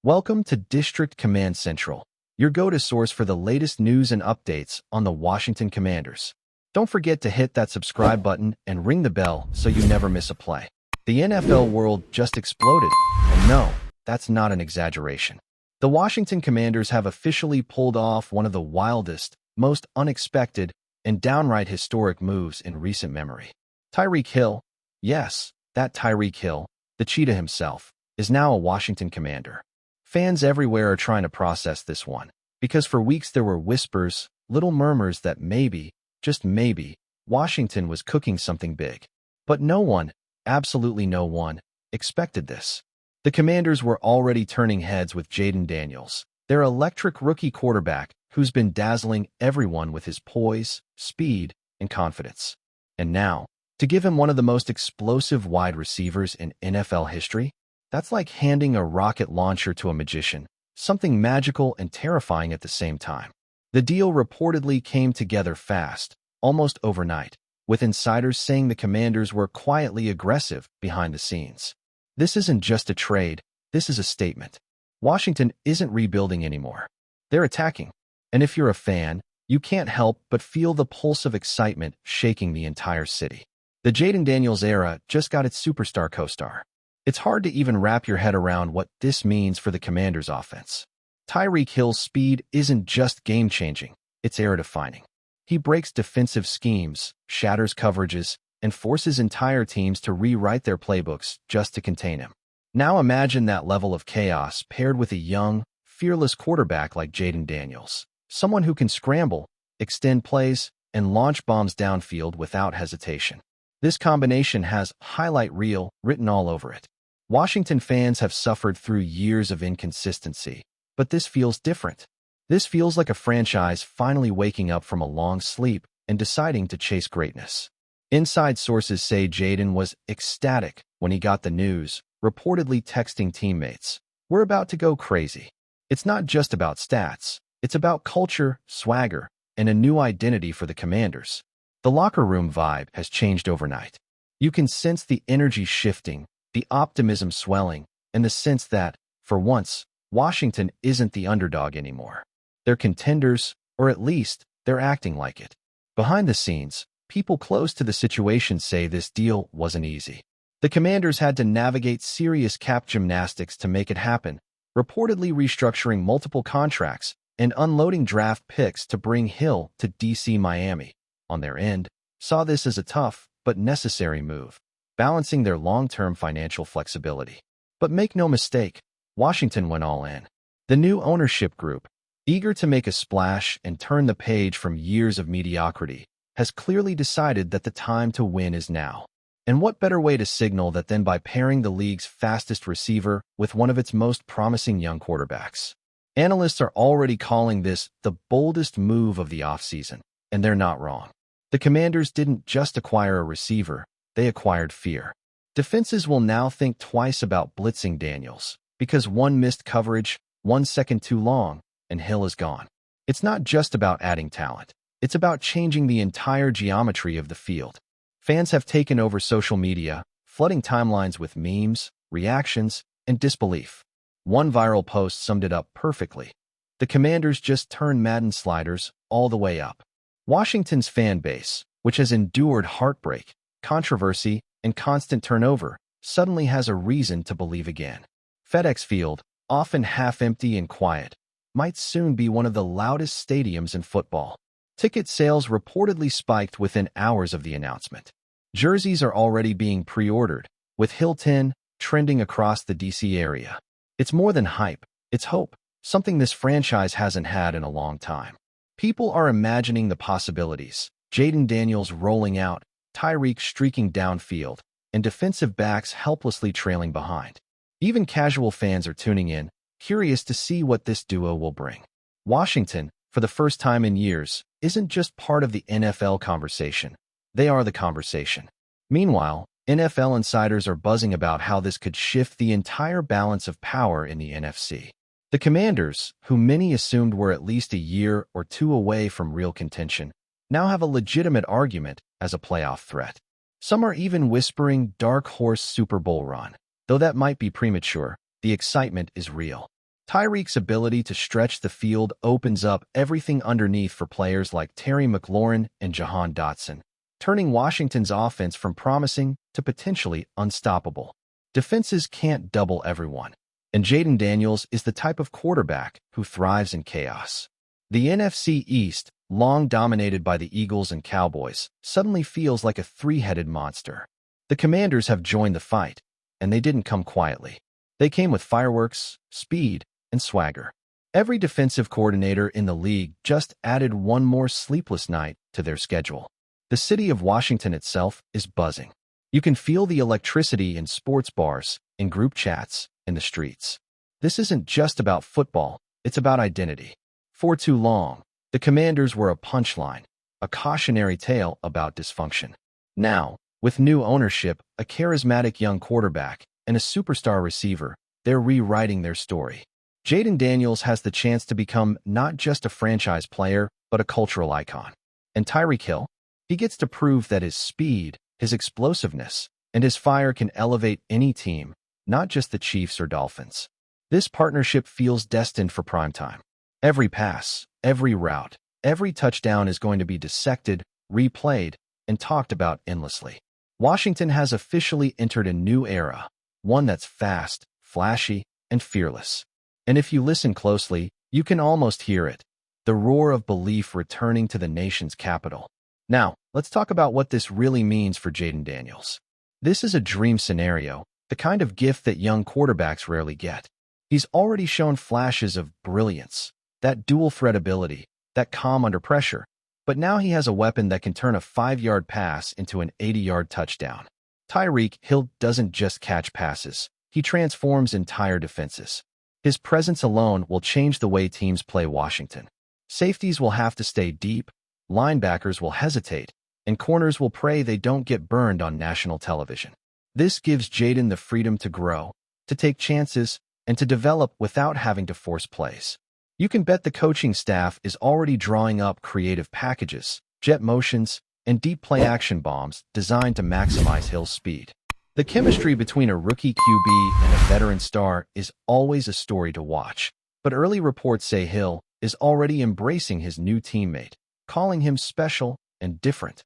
Welcome to District Command Central, your go-to source for the latest news and updates on the Washington Commanders. Don't forget to hit that subscribe button and ring the bell so you never miss a play. The NFL world just exploded, and no, that's not an exaggeration. The Washington Commanders have officially pulled off one of the wildest, most unexpected, and downright historic moves in recent memory. Tyreek Hill, yes, that Tyreek Hill, the cheetah himself, is now a Washington Commander. Fans everywhere are trying to process this one, because for weeks there were whispers, little murmurs that maybe, just maybe, Washington was cooking something big. But no one, absolutely no one, expected this. The Commanders were already turning heads with Jayden Daniels, their electric rookie quarterback who's been dazzling everyone with his poise, speed, and confidence. And now, to give him one of the most explosive wide receivers in NFL history? That's like handing a rocket launcher to a magician, something magical and terrifying at the same time. The deal reportedly came together fast, almost overnight, with insiders saying the Commanders were quietly aggressive behind the scenes. This isn't just a trade, this is a statement. Washington isn't rebuilding anymore. They're attacking. And if you're a fan, you can't help but feel the pulse of excitement shaking the entire city. The Jayden Daniels era just got its superstar co-star. It's hard to even wrap your head around what this means for the Commanders' offense. Tyreek Hill's speed isn't just game-changing, it's era-defining. He breaks defensive schemes, shatters coverages, and forces entire teams to rewrite their playbooks just to contain him. Now imagine that level of chaos paired with a young, fearless quarterback like Jayden Daniels, someone who can scramble, extend plays, and launch bombs downfield without hesitation. This combination has highlight reel written all over it. Washington fans have suffered through years of inconsistency, but this feels different. This feels like a franchise finally waking up from a long sleep and deciding to chase greatness. Inside sources say Jayden was ecstatic when he got the news, reportedly texting teammates, "We're about to go crazy." It's not just about stats, it's about culture, swagger, and a new identity for the Commanders. The locker room vibe has changed overnight. You can sense the energy shifting, the optimism swelling, and the sense that, for once, Washington isn't the underdog anymore. They're contenders, or at least, they're acting like it. Behind the scenes, people close to the situation say this deal wasn't easy. The Commanders had to navigate serious cap gymnastics to make it happen, reportedly restructuring multiple contracts and unloading draft picks to bring Hill to DC Miami. On their end, saw this as a tough but necessary move, balancing their long-term financial flexibility. But make no mistake, Washington went all in. The new ownership group, eager to make a splash and turn the page from years of mediocrity, has clearly decided that the time to win is now. And what better way to signal that than by pairing the league's fastest receiver with one of its most promising young quarterbacks? Analysts are already calling this the boldest move of the offseason, and they're not wrong. The Commanders didn't just acquire a receiver, they acquired fear. Defenses will now think twice about blitzing Daniels, because one missed coverage, 1 second too long, and Hill is gone. It's not just about adding talent. It's about changing the entire geometry of the field. Fans have taken over social media, flooding timelines with memes, reactions, and disbelief. One viral post summed it up perfectly. The Commanders just turned Madden sliders all the way up. Washington's fan base, which has endured heartbreak, controversy, and constant turnover, suddenly has a reason to believe again. FedEx Field, often half-empty and quiet, might soon be one of the loudest stadiums in football. Ticket sales reportedly spiked within hours of the announcement. Jerseys are already being pre-ordered, with Hill 10 trending across the DC area. It's more than hype, it's hope, something this franchise hasn't had in a long time. People are imagining the possibilities, Jayden Daniels rolling out, Tyreek streaking downfield, and defensive backs helplessly trailing behind. Even casual fans are tuning in, curious to see what this duo will bring. Washington, for the first time in years, isn't just part of the NFL conversation. They are the conversation. Meanwhile, NFL insiders are buzzing about how this could shift the entire balance of power in the NFC. The Commanders, who many assumed were at least a year or two away from real contention, now have a legitimate argument as a playoff threat. Some are even whispering dark horse Super Bowl run. Though that might be premature, the excitement is real. TYREEK's ability to stretch the field opens up everything underneath for players like Terry McLaurin and Jahan Dotson, turning Washington's offense from promising to potentially unstoppable. Defenses can't double everyone, and Jaden Daniels is the type of quarterback who thrives in chaos. The NFC East, long dominated by the Eagles and Cowboys, suddenly feels like a three-headed monster. The Commanders have joined the fight, and they didn't come quietly. They came with fireworks, speed, and swagger. Every defensive coordinator in the league just added one more sleepless night to their schedule. The city of Washington itself is buzzing. You can feel the electricity in sports bars, in group chats, in the streets. This isn't just about football, it's about identity. For too long, the Commanders were a punchline, a cautionary tale about dysfunction. Now, with new ownership, a charismatic young quarterback, and a superstar receiver, they're rewriting their story. Jaden Daniels has the chance to become not just a franchise player, but a cultural icon. And TYREEK Hill? He gets to prove that his speed, his explosiveness, and his fire can elevate any team, not just the Chiefs or Dolphins. This partnership feels destined for primetime. Every pass, every route, every touchdown is going to be dissected, replayed, and talked about endlessly. Washington has officially entered a new era, one that's fast, flashy, and fearless. And if you listen closely, you can almost hear it, the roar of belief returning to the nation's capital. Now, let's talk about what this really means for Jaden Daniels. This is a dream scenario, the kind of gift that young quarterbacks rarely get. He's already shown flashes of brilliance, that dual-threat ability, that calm under pressure, but now he has a weapon that can turn a 5-yard pass into an 80-yard touchdown. TYREEK Hill doesn't just catch passes, he transforms entire defenses. His presence alone will change the way teams play Washington. Safeties will have to stay deep, linebackers will hesitate, and corners will pray they don't get burned on national television. This gives Jaden the freedom to grow, to take chances, and to develop without having to force plays. You can bet the coaching staff is already drawing up creative packages, jet motions, and deep play action bombs designed to maximize Hill's speed. The chemistry between a rookie QB and a veteran star is always a story to watch, but early reports say Hill is already embracing his new teammate, calling him special and different.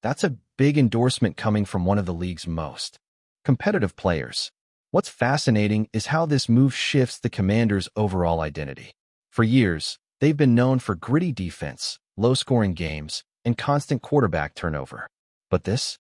That's a big endorsement coming from one of the league's most competitive players. What's fascinating is how this move shifts the Commanders' overall identity. For years, they've been known for gritty defense, low-scoring games, and constant quarterback turnover. But this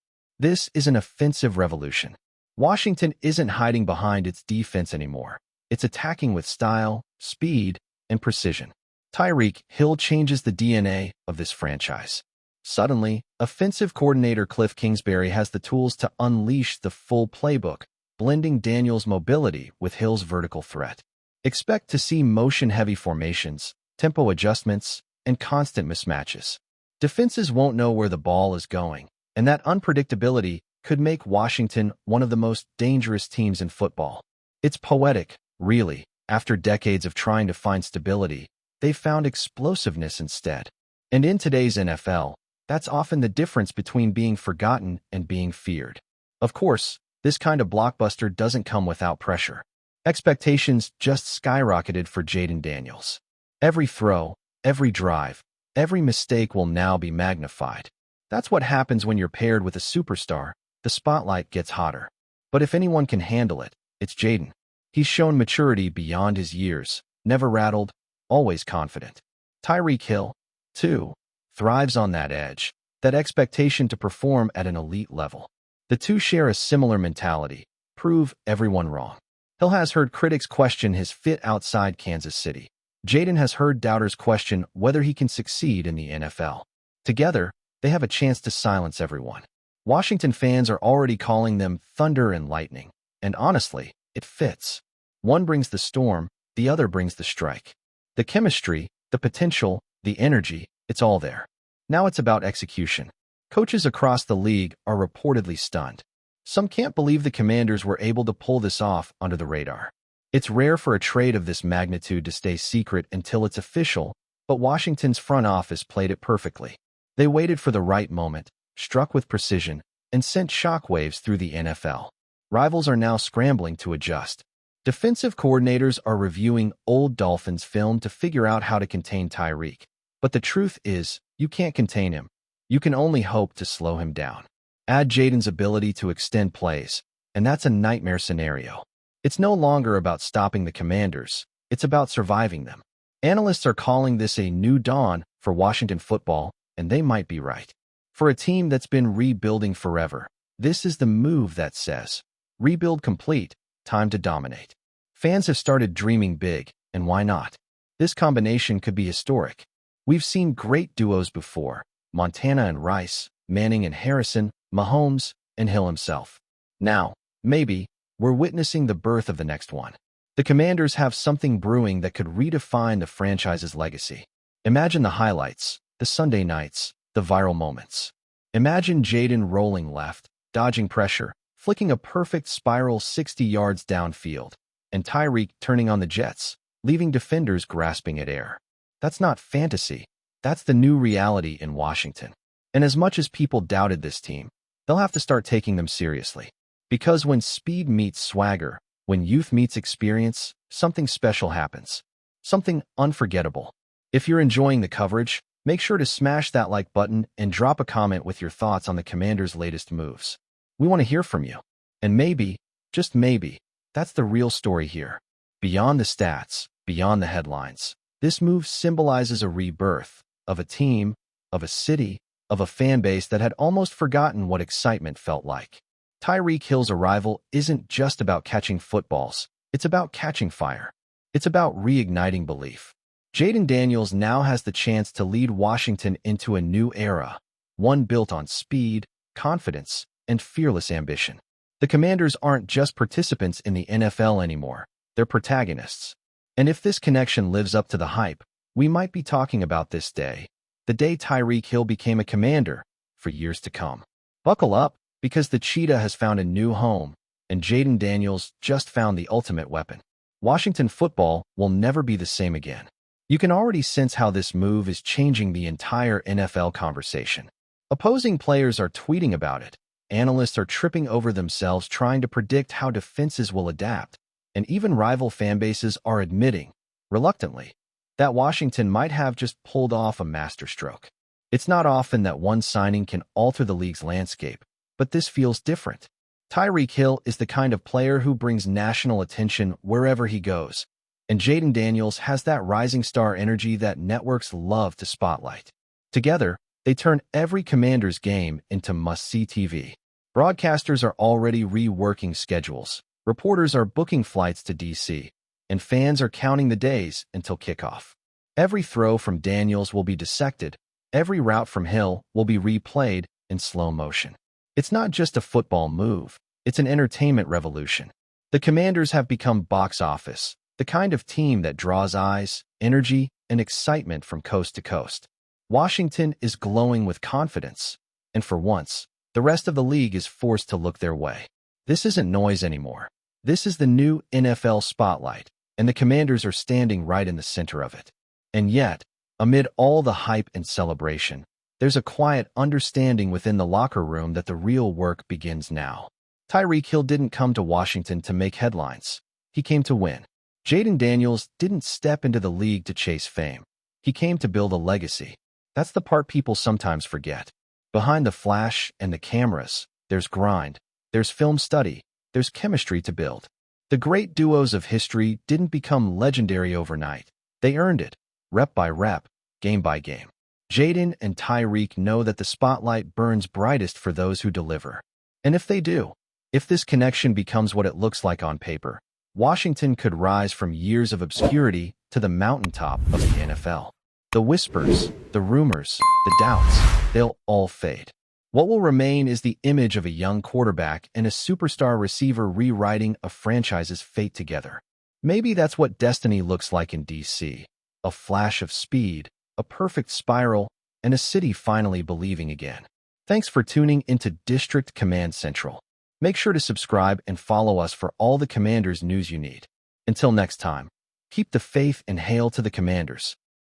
is an offensive revolution. Washington isn't hiding behind its defense anymore. It's attacking with style, speed, and precision. TYREEK Hill changes the DNA of this franchise. Suddenly, offensive coordinator Cliff Kingsbury has the tools to unleash the full playbook, blending Daniels' mobility with Hill's vertical threat. Expect to see motion-heavy formations, tempo adjustments, and constant mismatches. Defenses won't know where the ball is going, and that unpredictability could make Washington one of the most dangerous teams in football. It's poetic, really. After decades of trying to find stability, they've found explosiveness instead. And in today's NFL, that's often the difference between being forgotten and being feared. Of course, this kind of blockbuster doesn't come without pressure. Expectations just skyrocketed for Jaden Daniels. Every throw, every drive, every mistake will now be magnified. That's what happens when you're paired with a superstar. The spotlight gets hotter. But if anyone can handle it, it's Jaden. He's shown maturity beyond his years, never rattled, always confident. TYREEK Hill, too, thrives on that edge, that expectation to perform at an elite level. The two share a similar mentality, prove everyone wrong. Hill has heard critics question his fit outside Kansas City. Jaden has heard doubters question whether he can succeed in the NFL. Together, they have a chance to silence everyone. Washington fans are already calling them thunder and lightning, and honestly, it fits. One brings the storm, the other brings the strike. The chemistry, the potential, the energy, it's all there. Now it's about execution. Coaches across the league are reportedly stunned. Some can't believe the Commanders were able to pull this off under the radar. It's rare for a trade of this magnitude to stay secret until it's official, but Washington's front office played it perfectly. They waited for the right moment, struck with precision, and sent shockwaves through the NFL. Rivals are now scrambling to adjust. Defensive coordinators are reviewing old Dolphins film to figure out how to contain TYREEK. But the truth is, you can't contain him. You can only hope to slow him down. Add Jaden's ability to extend plays, and that's a nightmare scenario. It's no longer about stopping the Commanders. It's about surviving them. Analysts are calling this a new dawn for Washington football, and they might be right. For a team that's been rebuilding forever, this is the move that says, rebuild complete, time to dominate. Fans have started dreaming big, and why not? This combination could be historic. We've seen great duos before, Montana and Rice, Manning and Harrison, Mahomes and Hill himself. Now, maybe, we're witnessing the birth of the next one. The Commanders have something brewing that could redefine the franchise's legacy. Imagine the highlights, the Sunday nights, the viral moments. Imagine Jaden rolling left, dodging pressure, flicking a perfect spiral 60 yards downfield, and TYREEK turning on the Jets, leaving defenders grasping at air. That's not fantasy. That's the new reality in Washington. And as much as people doubted this team, they'll have to start taking them seriously. Because when speed meets swagger, when youth meets experience, something special happens. Something unforgettable. If you're enjoying the coverage, make sure to smash that like button and drop a comment with your thoughts on the Commanders' latest moves. We want to hear from you. And maybe, just maybe, that's the real story here. Beyond the stats, beyond the headlines, this move symbolizes a rebirth of a team, of a city, of a fan base that had almost forgotten what excitement felt like. Tyreek Hill's arrival isn't just about catching footballs. It's about catching fire. It's about reigniting belief. Jaden Daniels now has the chance to lead Washington into a new era, one built on speed, confidence, and fearless ambition. The Commanders aren't just participants in the NFL anymore. They're protagonists. And if this connection lives up to the hype, we might be talking about this day, the day Tyreek Hill became a Commander, for years to come. Buckle up, because the cheetah has found a new home, and Jaden Daniels just found the ultimate weapon. Washington football will never be the same again. You can already sense how this move is changing the entire NFL conversation. Opposing players are tweeting about it. Analysts are tripping over themselves trying to predict how defenses will adapt, and even rival fan bases are admitting, reluctantly, that Washington might have just pulled off a masterstroke. It's not often that one signing can alter the league's landscape, but this feels different. Tyreek Hill is the kind of player who brings national attention wherever he goes, and Jaden Daniels has that rising star energy that networks love to spotlight. Together, they turn every Commanders game into must-see TV. Broadcasters are already reworking schedules, reporters are booking flights to D.C., and fans are counting the days until kickoff. Every throw from Daniels will be dissected, every route from Hill will be replayed in slow motion. It's not just a football move, it's an entertainment revolution. The Commanders have become box office, the kind of team that draws eyes, energy, and excitement from coast to coast. Washington is glowing with confidence, and for once, the rest of the league is forced to look their way. This isn't noise anymore. This is the new NFL spotlight, and the Commanders are standing right in the center of it. And yet, amid all the hype and celebration, there's a quiet understanding within the locker room that the real work begins now. Tyreek Hill didn't come to Washington to make headlines. He came to win. Jaden Daniels didn't step into the league to chase fame. He came to build a legacy. That's the part people sometimes forget. Behind the flash and the cameras, there's grind, there's film study, there's chemistry to build. The great duos of history didn't become legendary overnight. They earned it, rep by rep, game by game. Jaden and TYREEK know that the spotlight burns brightest for those who deliver. And if they do, if this connection becomes what it looks like on paper, Washington could rise from years of obscurity to the mountaintop of the NFL. The whispers, the rumors, the doubts, they'll all fade. What will remain is the image of a young quarterback and a superstar receiver rewriting a franchise's fate together. Maybe that's what destiny looks like in D.C. A flash of speed, a perfect spiral, and a city finally believing again. Thanks for tuning into District Command Central. Make sure to subscribe and follow us for all the Commanders news you need. Until next time, keep the faith and hail to the Commanders.